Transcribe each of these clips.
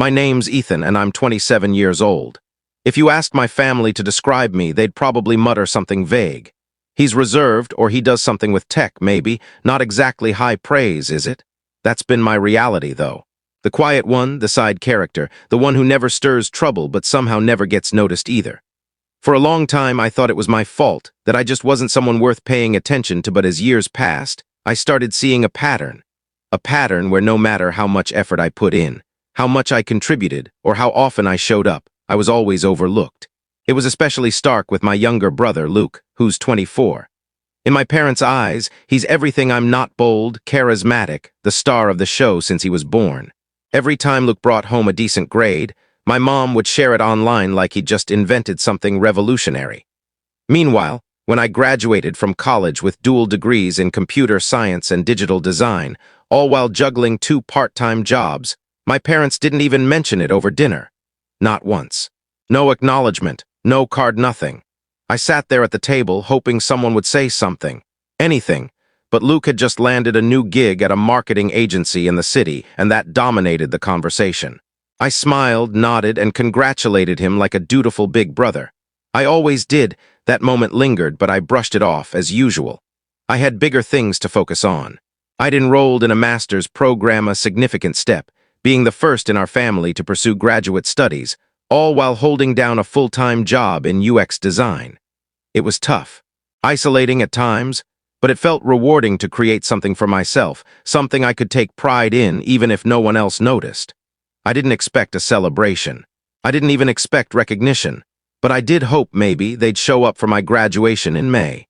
My name's Ethan, and I'm 27 years old. If you asked my family to describe me, they'd probably mutter something vague. He's reserved, or he does something with tech, maybe. Not exactly high praise, is it? That's been my reality, though. The quiet one, the side character, the one who never stirs trouble but somehow never gets noticed either. For a long time, I thought it was my fault, that I just wasn't someone worth paying attention to, but as years passed, I started seeing a pattern. A pattern where no matter how much effort I put in, how much I contributed, or how often I showed up, I was always overlooked. It was especially stark with my younger brother, Luke, who's 24. In my parents' eyes, he's everything I'm not: bold, charismatic, the star of the show since he was born. Every time Luke brought home a decent grade, my mom would share it online like he'd just invented something revolutionary. Meanwhile, when I graduated from college with dual degrees in computer science and digital design, all while juggling 2 part-time jobs, my parents didn't even mention it over dinner. Not once. No acknowledgement, no card, nothing. I sat there at the table hoping someone would say something, anything, but Luke had just landed a new gig at a marketing agency in the city, and that dominated the conversation. I smiled, nodded, and congratulated him like a dutiful big brother. I always did. That moment lingered, but I brushed it off, as usual. I had bigger things to focus on. I'd enrolled in a master's program, a significant step, being the first in our family to pursue graduate studies, all while holding down a full-time job in UX design. It was tough, isolating at times, but it felt rewarding to create something for myself, something I could take pride in even if no one else noticed. I didn't expect a celebration. I didn't even expect recognition, but I did hope maybe they'd show up for my graduation in May.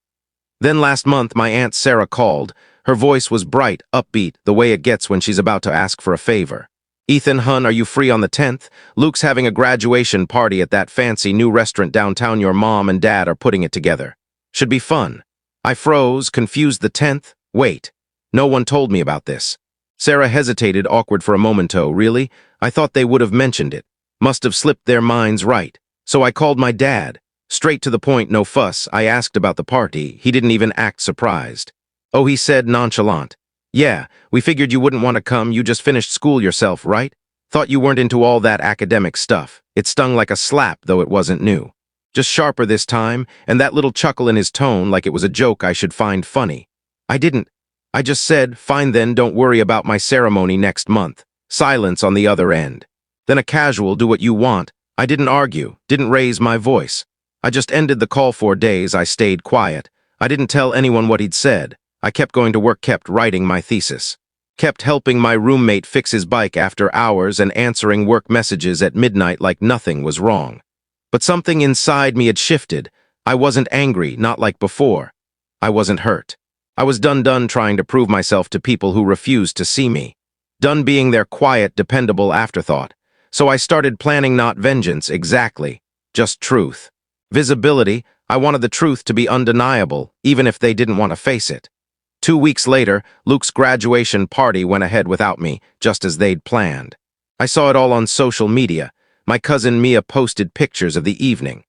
Then last month, my Aunt Sarah called. Her voice was bright, upbeat, the way it gets when she's about to ask for a favor. "Ethan, hun, are you free on the 10th? Luke's having a graduation party at that fancy new restaurant downtown. Your mom and dad are putting it together. Should be fun." I froze, confused. The 10th? Wait. No one told me about this. Sarah hesitated, awkward for a momento. Really? I thought they would have mentioned it. Must have slipped their minds, right. So I called my dad. Straight to the point, no fuss. I asked about the party. He didn't even act surprised. "Oh," he said, nonchalant. "Yeah, we figured you wouldn't want to come. You just finished school yourself, right? Thought you weren't into all that academic stuff." It stung like a slap, though it wasn't new. Just sharper this time, and that little chuckle in his tone like it was a joke I should find funny. I didn't. I just said, "Fine then, don't worry about my ceremony next month." Silence on the other end. Then a casual, "Do what you want." I didn't argue, didn't raise my voice. I just ended the call. 4 days I stayed quiet. I didn't tell anyone what he'd said. I kept going to work, kept writing my thesis, kept helping my roommate fix his bike after hours and answering work messages at midnight like nothing was wrong. But something inside me had shifted. I wasn't angry, not like before. I wasn't hurt. I was done trying to prove myself to people who refused to see me. Done being their quiet, dependable afterthought. So I started planning, not vengeance, exactly. Just truth. Visibility. I wanted the truth to be undeniable, even if they didn't want to face it. 2 weeks later, Luke's graduation party went ahead without me, just as they'd planned. I saw it all on social media. My cousin Mia posted pictures of the evening.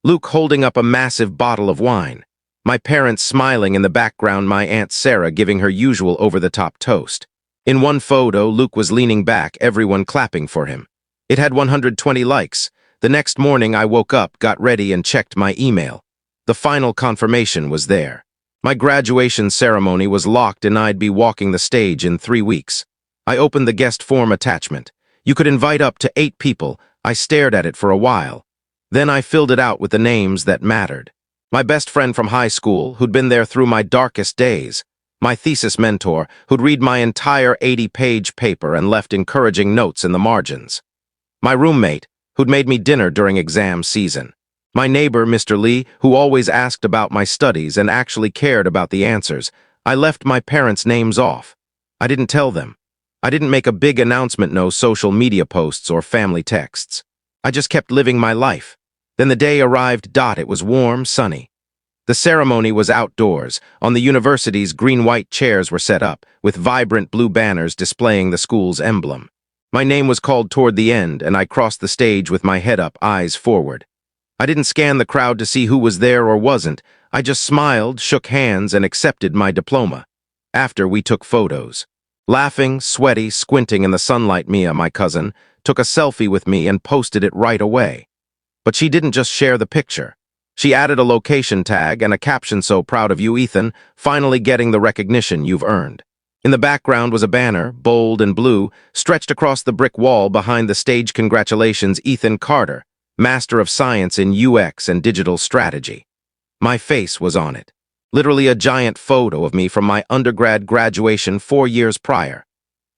Luke holding up a massive bottle of wine. My parents smiling in the background, my Aunt Sarah giving her usual over-the-top toast. In one photo, Luke was leaning back, everyone clapping for him. It had 120 likes. The next morning, I woke up, got ready, and checked my email. The final confirmation was there. My graduation ceremony was locked and I'd be walking the stage in 3 weeks. I opened the guest form attachment. You could invite up to 8 people. I stared at it for a while. Then I filled it out with the names that mattered. My best friend from high school, who'd been there through my darkest days. My thesis mentor, who'd read my entire 80-page paper and left encouraging notes in the margins. My roommate, who'd made me dinner during exam season. My neighbor, Mr. Lee, who always asked about my studies and actually cared about the answers. I left my parents' names off. I didn't tell them. I didn't make a big announcement, no social media posts or family texts. I just kept living my life. Then the day arrived. It was warm, sunny. The ceremony was outdoors. On the university's green-white chairs were set up, with vibrant blue banners displaying the school's emblem. My name was called toward the end, and I crossed the stage with my head up, eyes forward. I didn't scan the crowd to see who was there or wasn't. I just smiled, shook hands, and accepted my diploma. After, we took photos. Laughing, sweaty, squinting in the sunlight, Mia, my cousin, took a selfie with me and posted it right away. But she didn't just share the picture. She added a location tag and a caption: "So proud of you, Ethan, finally getting the recognition you've earned." In the background was a banner, bold and blue, stretched across the brick wall behind the stage: "Congratulations, Ethan Carter, Master of Science in UX and Digital Strategy." My face was on it. Literally a giant photo of me from my undergrad graduation 4 years prior.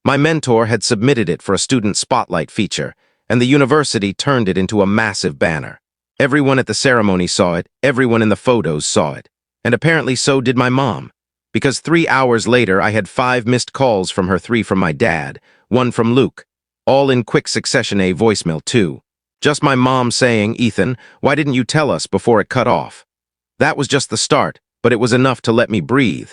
My mentor had submitted it for a student spotlight feature, and the university turned it into a massive banner. Everyone at the ceremony saw it, everyone in the photos saw it, and apparently so did my mom. Because 3 hours later I had 5 missed calls from her, 3 from my dad, 1 from Luke, all in quick succession, a voicemail too. Just my mom saying, "Ethan, why didn't you tell us?" before it cut off. That was just the start, but it was enough to let me breathe.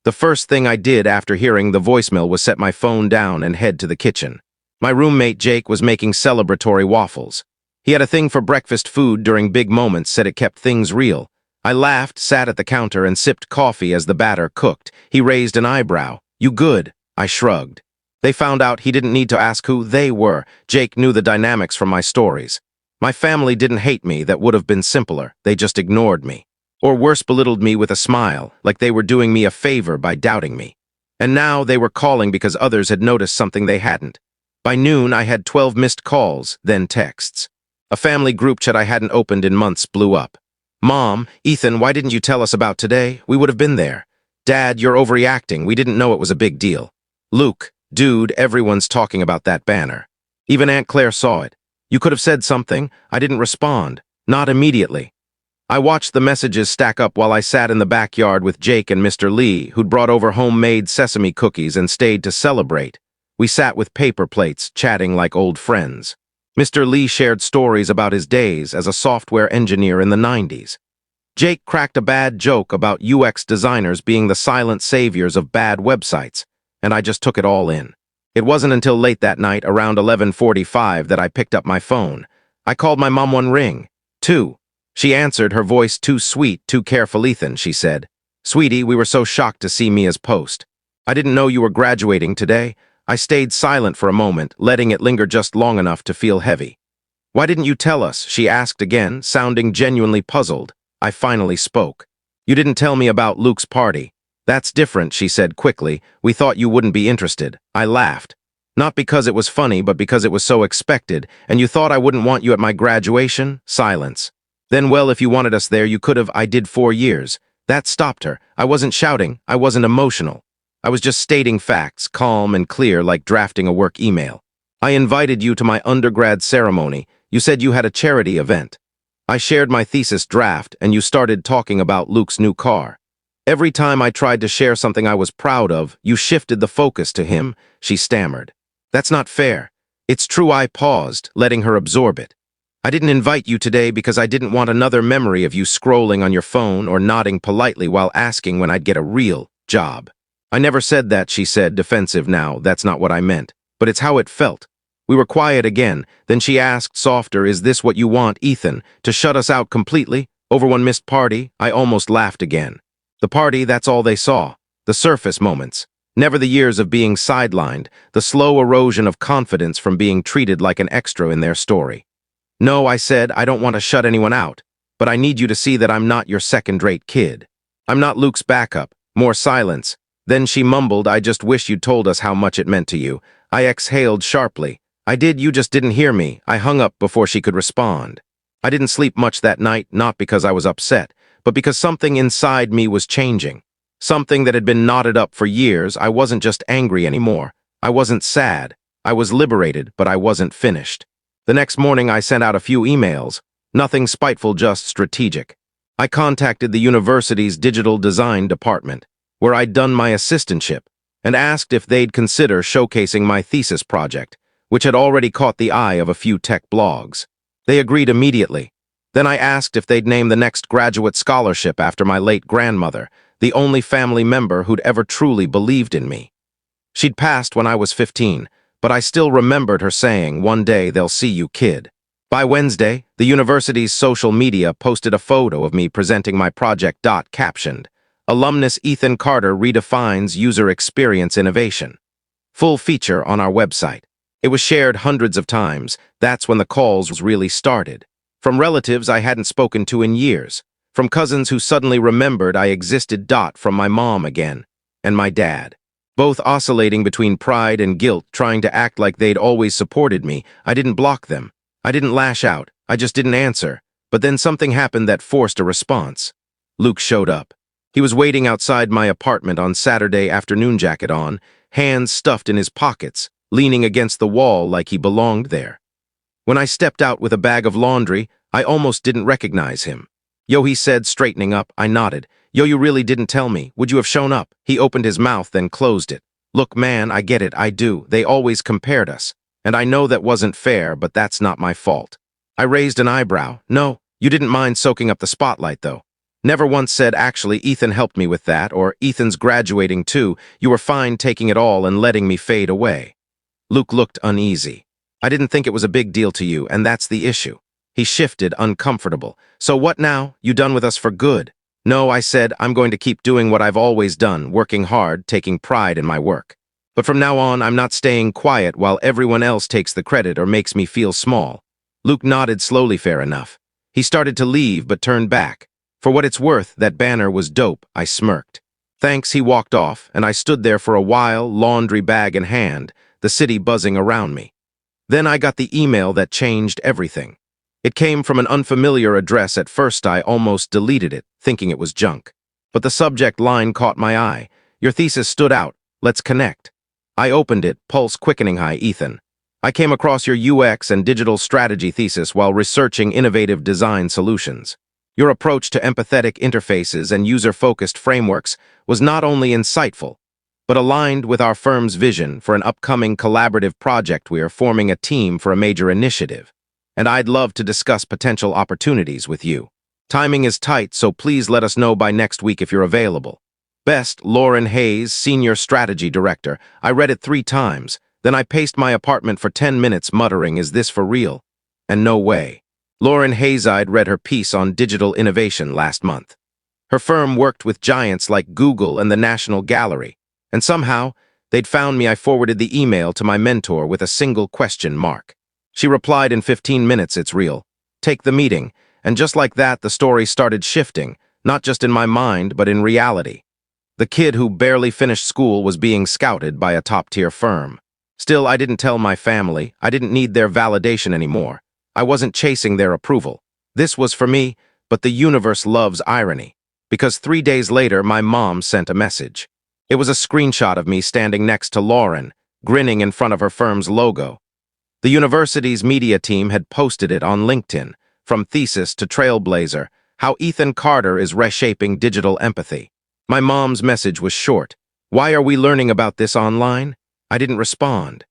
The first thing I did after hearing the voicemail was set my phone down and head to the kitchen. My roommate Jake was making celebratory waffles. He had a thing for breakfast food during big moments, said it kept things real. I laughed, sat at the counter, and sipped coffee as the batter cooked. He raised an eyebrow. "You good?" I shrugged. They found out he didn't need to ask who they were. Jake knew the dynamics from my stories. My family didn't hate me, that would have been simpler. They just ignored me. Or worse, belittled me with a smile, like they were doing me a favor by doubting me. And now they were calling because others had noticed something they hadn't. By noon, I had 12 missed calls, then texts. A family group chat I hadn't opened in months blew up. "Mom, Ethan, why didn't you tell us about today? We would have been there." "Dad, you're overreacting. We didn't know it was a big deal." "Luke, dude, everyone's talking about that banner." Even Aunt Claire saw it. "You could have said something." I didn't respond. Not immediately. I watched the messages stack up while I sat in the backyard with Jake and Mr. Lee, who'd brought over homemade sesame cookies and stayed to celebrate. We sat with paper plates, chatting like old friends. Mr. Lee shared stories about his days as a software engineer in the 90s. Jake cracked a bad joke about UX designers being the silent saviors of bad websites, and I just took it all in. It wasn't until late that night, around 11:45, that I picked up my phone. I called my mom. 1 ring. 2. She answered, her voice too sweet, too careful. "Ethan," she said. "Sweetie, we were so shocked to see Mia's post. I didn't know you were graduating today." I stayed silent for a moment, letting it linger just long enough to feel heavy. "Why didn't you tell us?" she asked again, sounding genuinely puzzled. I finally spoke. "You didn't tell me about Luke's party." "That's different," she said quickly. "We thought you wouldn't be interested." I laughed. "Not because it was funny, but because it was so expected. And you thought I wouldn't want you at my graduation?" Silence. "Then, well, if you wanted us there, you could have. I did 4 years. That stopped her. I wasn't shouting. I wasn't emotional. I was just stating facts, calm and clear, like drafting a work email. "I invited you to my undergrad ceremony. You said you had a charity event. I shared my thesis draft, and you started talking about Luke's new car. Every time I tried to share something I was proud of, you shifted the focus to him," she stammered. "That's not fair." "It's true." I paused, letting her absorb it. "I didn't invite you today because I didn't want another memory of you scrolling on your phone or nodding politely while asking when I'd get a real job." "I never said that," she said, defensive now. "That's not what I meant. But it's how it felt." We were quiet again. Then she asked, softer, "Is this what you want, Ethan? To shut us out completely? Over one missed party?" I almost laughed again. The party, that's all they saw. The surface moments. Never the years of being sidelined, the slow erosion of confidence from being treated like an extra in their story. "No," I said, "I don't want to shut anyone out. But I need you to see that I'm not your second-rate kid. I'm not Luke's backup." More silence. Then she mumbled, "I just wish you'd told us how much it meant to you." I exhaled sharply. "I did, you just didn't hear me." I hung up before she could respond. I didn't sleep much that night, not because I was upset, but because something inside me was changing. Something that had been knotted up for years. I wasn't just angry anymore. I wasn't sad. I was liberated, but I wasn't finished. The next morning I sent out a few emails. Nothing spiteful, just strategic. I contacted the university's digital design department, where I'd done my assistantship, and asked if they'd consider showcasing my thesis project, which had already caught the eye of a few tech blogs. They agreed immediately. Then I asked if they'd name the next graduate scholarship after my late grandmother, the only family member who'd ever truly believed in me. She'd passed when I was 15, but I still remembered her saying, "One day they'll see you, kid." By Wednesday, the university's social media posted a photo of me presenting my project. Captioned, "Alumnus Ethan Carter redefines user experience innovation." Full feature on our website. It was shared hundreds of times. That's when the calls really started. From relatives I hadn't spoken to in years. From cousins who suddenly remembered I existed. From my mom again. And my dad. Both oscillating between pride and guilt, trying to act like they'd always supported me. I didn't block them. I didn't lash out. I just didn't answer. But then something happened that forced a response. Luke showed up. He was waiting outside my apartment on Saturday afternoon, jacket on, hands stuffed in his pockets, leaning against the wall like he belonged there. When I stepped out with a bag of laundry, I almost didn't recognize him. "Yo," he said, straightening up. I nodded. "Yo, you really didn't tell me. Would you have shown up?" He opened his mouth, then closed it. "Look, man, I get it, I do. They always compared us. And I know that wasn't fair, but that's not my fault." I raised an eyebrow. "No, you didn't mind soaking up the spotlight, though. Never once said, actually, Ethan helped me with that, or Ethan's graduating too. You were fine taking it all and letting me fade away." Luke looked uneasy. "I didn't think it was a big deal to you, and that's the issue." He shifted, uncomfortable. "So what now? You done with us for good?" "No," I said, "I'm going to keep doing what I've always done, working hard, taking pride in my work. But from now on, I'm not staying quiet while everyone else takes the credit or makes me feel small." Luke nodded slowly. "Fair enough." He started to leave, but turned back. "For what it's worth, that banner was dope," I smirked. "Thanks." He walked off, and I stood there for a while, laundry bag in hand, the city buzzing around me. Then I got the email that changed everything. It came from an unfamiliar address. At first I almost deleted it, thinking it was junk. But the subject line caught my eye. "Your thesis stood out. Let's connect." I opened it, pulse quickening. "Hi, Ethan. I came across your UX and digital strategy thesis while researching innovative design solutions. Your approach to empathetic interfaces and user-focused frameworks was not only insightful, but aligned with our firm's vision for an upcoming collaborative project. We are forming a team for a major initiative, and I'd love to discuss potential opportunities with you. Timing is tight, so please let us know by next week if you're available. Best, Lauren Hayes, Senior Strategy Director." I read it 3 times, then I paced my apartment for 10 minutes muttering, "Is this for real?" And no way. Lauren Hayes. I'd read her piece on digital innovation last month. Her firm worked with giants like Google and the National Gallery, and somehow they'd found me. I forwarded the email to my mentor with a single question mark. She replied in 15 minutes, "It's real. Take the meeting." And just like that, the story started shifting, not just in my mind, but in reality. The kid who barely finished school was being scouted by a top-tier firm. Still, I didn't tell my family. I didn't need their validation anymore. I wasn't chasing their approval. This was for me, but the universe loves irony. Because 3 days later, my mom sent a message. It was a screenshot of me standing next to Lauren, grinning in front of her firm's logo. The university's media team had posted it on LinkedIn, from thesis to trailblazer, how Ethan Carter is reshaping digital empathy. My mom's message was short. "Why are we learning about this online?" I didn't respond.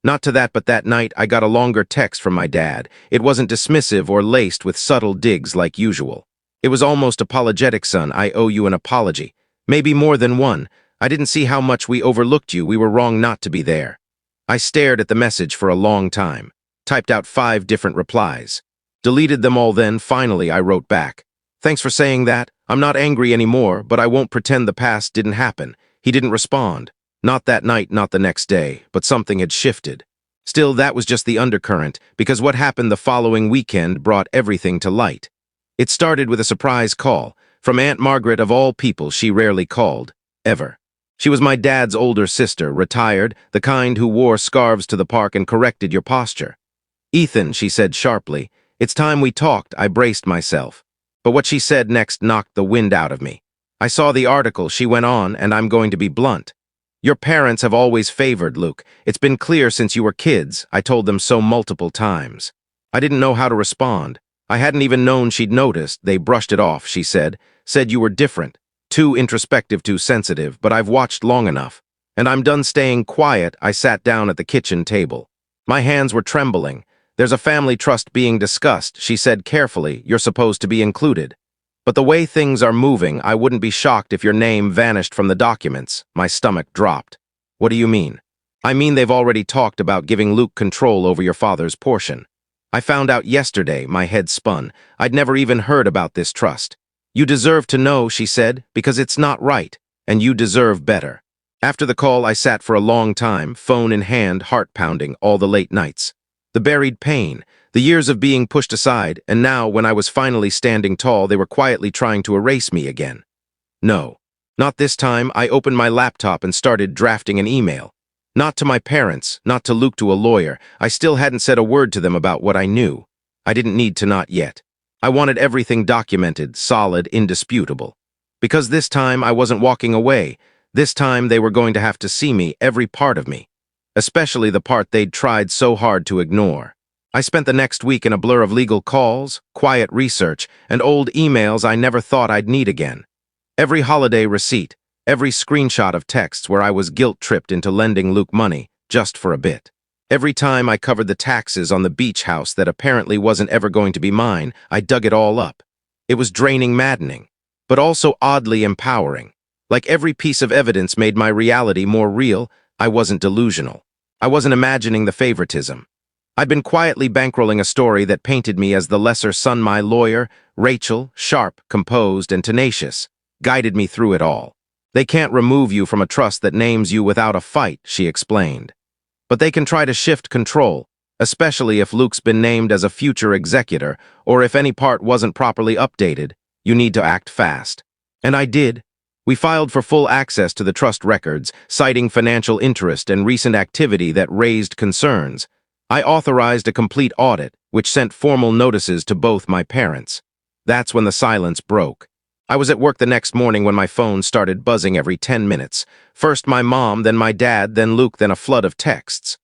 Not to that, but that night I got a longer text from my dad. It wasn't dismissive or laced with subtle digs like usual. It was almost apologetic. "Son, I owe you an apology. Maybe more than one. I didn't see how much we overlooked you. We were wrong not to be there." I stared at the message for a long time, typed out 5 different replies. Deleted them all. Then, finally, I wrote back. "Thanks for saying that. I'm not angry anymore, but I won't pretend the past didn't happen." He didn't respond. Not that night, not the next day, but something had shifted. Still, that was just the undercurrent, because what happened the following weekend brought everything to light. It started with a surprise call, from Aunt Margaret of all people. She rarely called, ever. She was my dad's older sister, retired, the kind who wore scarves to the park and corrected your posture. "Ethan," she said sharply, "it's time we talked." I braced myself. But what she said next knocked the wind out of me. "I saw the article," she went on, "and I'm going to be blunt. Your parents have always favored Luke. It's been clear since you were kids. I told them so multiple times." I didn't know how to respond. I hadn't even known she'd noticed. "They brushed it off," she said. "Said you were different. Too introspective, too sensitive, but I've watched long enough. And I'm done staying quiet." I sat down at the kitchen table. My hands were trembling. "There's a family trust being discussed," she said carefully. "You're supposed to be included. But the way things are moving, I wouldn't be shocked if your name vanished from the documents." My stomach dropped. "What do you mean?" "I mean they've already talked about giving Luke control over your father's portion." "I found out yesterday." My head spun. I'd never even heard about this trust. "You deserve to know," she said, "because it's not right, and you deserve better." After the call, I sat for a long time, phone in hand, heart pounding, all the late nights. The buried pain, the years of being pushed aside, and now, when I was finally standing tall, they were quietly trying to erase me again. No, not this time. I opened my laptop and started drafting an email. Not to my parents, not to Luke, to a lawyer. I still hadn't said a word to them about what I knew. I didn't need to, not yet. I wanted everything documented, solid, indisputable. Because this time I wasn't walking away. This time they were going to have to see me, every part of me. Especially the part they'd tried so hard to ignore. I spent the next week in a blur of legal calls, quiet research, and old emails I never thought I'd need again. Every holiday receipt, every screenshot of texts where I was guilt-tripped into lending Luke money, just for a bit. Every time I covered the taxes on the beach house that apparently wasn't ever going to be mine, I dug it all up. It was draining, maddening, but also oddly empowering. Like every piece of evidence made my reality more real. I wasn't delusional. I wasn't imagining the favoritism. I'd been quietly bankrolling a story that painted me as the lesser son. My lawyer, Rachel, sharp, composed, and tenacious, guided me through it all. They can't remove you from a trust that names you without a fight, she explained. But they can try to shift control, especially if Luke's been named as a future executor, or if any part wasn't properly updated. You need to act fast. And I did. We filed for full access to the trust records, citing financial interest and recent activity that raised concerns. I authorized a complete audit, which sent formal notices to both my parents. That's when the silence broke. I was at work the next morning when my phone started buzzing every 10 minutes. First my mom, then my dad, then Luke, then a flood of texts.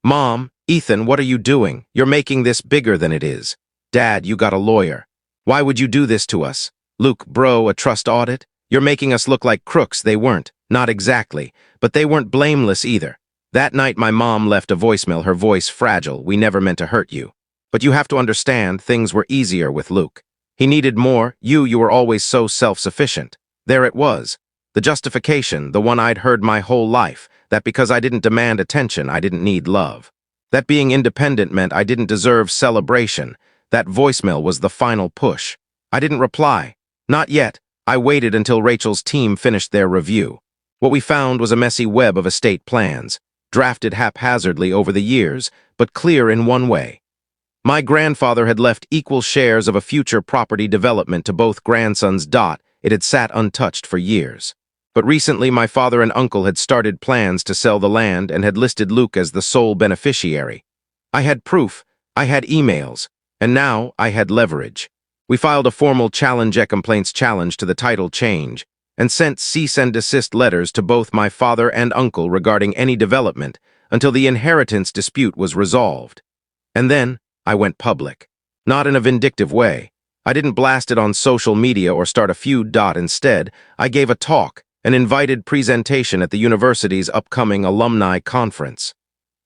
Mom, Ethan, what are you doing? You're making this bigger than it is. Dad, you got a lawyer. Why would you do this to us? Luke, bro, a trust audit? You're making us look like crooks. They weren't. Not exactly. But they weren't blameless either. That night my mom left a voicemail, her voice fragile. We never meant to hurt you. But you have to understand, things were easier with Luke. He needed more. You were always so self-sufficient. There it was. The justification, the one I'd heard my whole life, that because I didn't demand attention, I didn't need love. That being independent meant I didn't deserve celebration. That voicemail was the final push. I didn't reply. Not yet. I waited until Rachel's team finished their review. What we found was a messy web of estate plans, drafted haphazardly over the years, but clear in one way. My grandfather had left equal shares of a future property development to both grandsons. It had sat untouched for years. But recently my father and uncle had started plans to sell the land and had listed Luke as the sole beneficiary. I had proof, I had emails, and now I had leverage. We filed a formal complaints challenge to the title change and sent cease and desist letters to both my father and uncle regarding any development until the inheritance dispute was resolved. And then I went public. Not in a vindictive way. I didn't blast it on social media or start a feud. Instead, I gave a talk, an invited presentation at the university's upcoming alumni conference.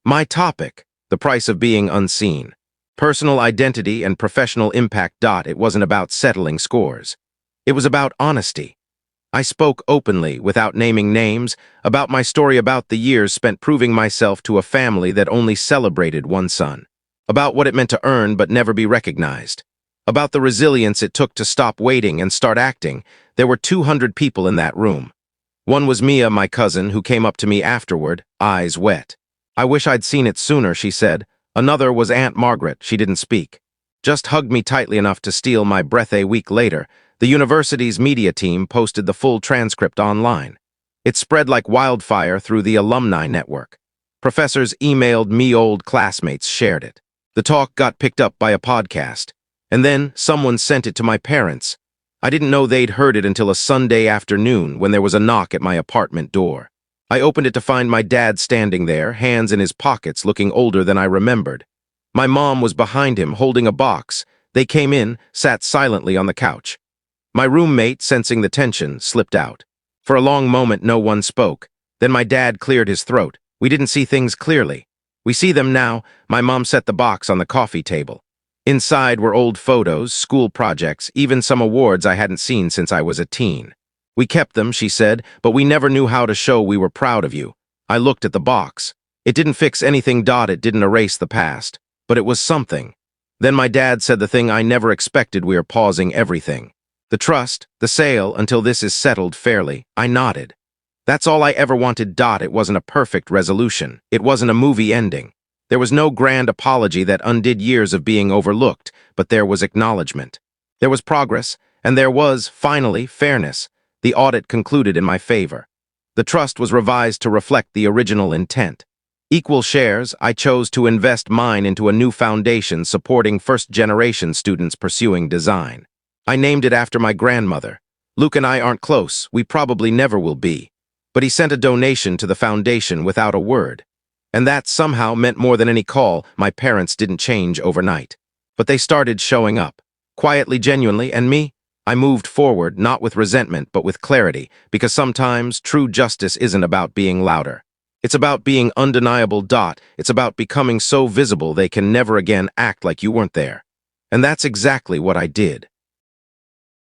My topic, the price of being unseen. Personal identity and professional impact. It wasn't about settling scores. It was about honesty. I spoke openly, without naming names, about my story, about the years spent proving myself to a family that only celebrated one son. About what it meant to earn but never be recognized. About the resilience it took to stop waiting and start acting. There were 200 people in that room. One was Mia, my cousin, who came up to me afterward, eyes wet. I wish I'd seen it sooner, she said. Another was Aunt Margaret. She didn't speak. Just hugged me tightly enough to steal my breath. A week later, the university's media team posted the full transcript online. It spread like wildfire through the alumni network. Professors emailed me, old classmates shared it. The talk got picked up by a podcast. And then someone sent it to my parents. I didn't know they'd heard it until a Sunday afternoon when there was a knock at my apartment door. I opened it to find my dad standing there, hands in his pockets, looking older than I remembered. My mom was behind him, holding a box. They came in, sat silently on the couch. My roommate, sensing the tension, slipped out. For a long moment, no one spoke. Then my dad cleared his throat. We didn't see things clearly. We see them now. My mom set the box on the coffee table. Inside were old photos, school projects, even some awards I hadn't seen since I was a teen. We kept them, she said, but we never knew how to show we were proud of you. I looked at the box. It didn't fix anything. It didn't erase the past, but it was something. Then my dad said the thing I never expected: we are pausing everything. The trust, the sale, until this is settled fairly. I nodded. That's all I ever wanted. It wasn't a perfect resolution. It wasn't a movie ending. There was no grand apology that undid years of being overlooked, but there was acknowledgement. There was progress, and there was, finally, fairness. The audit concluded in my favor. The trust was revised to reflect the original intent. Equal shares, I chose to invest mine into a new foundation supporting first-generation students pursuing design. I named it after my grandmother. Luke and I aren't close, we probably never will be. But he sent a donation to the foundation without a word. And that somehow meant more than any call. My parents didn't change overnight. But they started showing up. Quietly, genuinely, and me? I moved forward, not with resentment, but with clarity, because sometimes true justice isn't about being louder. It's about being undeniable. It's about becoming so visible they can never again act like you weren't there. And that's exactly what I did.